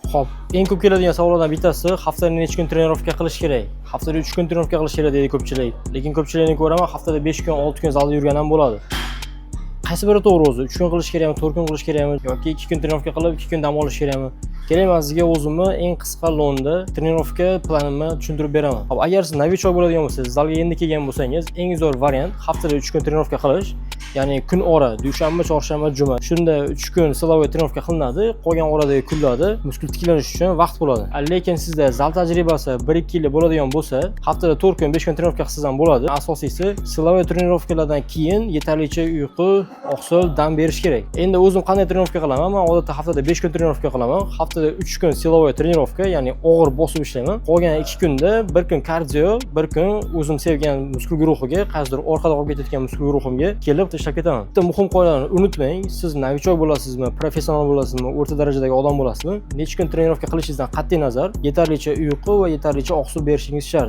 Xo'p, eng ko'p keladigan savollardan bittasi haftada necha kun trenirovka qilish kerak? Haftada 3 kun trenirovka qilish kerak deydi ko'pchilik. Lekin ko'pchilikni ko'raman, haftada 5 kun, 6 kun zalda yurgan ham bo'ladi. Qaysi biri to'g'ri o'zi? 3 kun qilish kerakmi, 4 kun qilish kerakmi yoki 2 kun trenirovka qilib 2 kun dam olish kerakmi? Kerak, men sizga o'zimni eng qisqa lo'nda trenirovka planimni tushuntirib beraman. Hop, agar siz novichok bo'ladigan bo'lsangiz, zalga endi kelgan bo'lsangiz, eng zo'r variant haftada 3 kun trenirovka qilish. Ya'ni kun ora, dushanba, chorshanba, juma. Shunda 3 kun siloviy trenirovka qilinadi, qolgan oradagi kunlarda muskul tiklanish uchun vaqt bo'ladi. Lekin sizda zal tajribasi 1-2 yil bo'ladigan bo'lsa, haftada 4 kun, 5 kun trenirovka qilsangiz ham bo'ladi. Asosiysi siloviy trenirovkalardan keyin yetarlicha uyqu, oqsil, dam berish kerak. Endi o'zim qanday trenirovka qilaman? Men odatda haftada 5 kun trenirovka qilaman. Haftada 3 kun siloviy trenirovka, ya'ni og'ir bosib ishlayman. Qolgan 2 kunda bir kun kardio, bir kun o'zim sevgan muskul guruhiga, qaysidir orqada qolib ketayotgan muskul guruhimga kelib ishlab ketaman. Bitta muhim qoidalarni unutmang. Siz novichok bo'lasizmi, professional bo'lasizmi, o'rta darajadagi odam bo'lasizmi? Necha kun trenirovka qilishingizdan qat'iy nazar yetarlicha uyqu va yetarlicha oqsil berishingiz shart.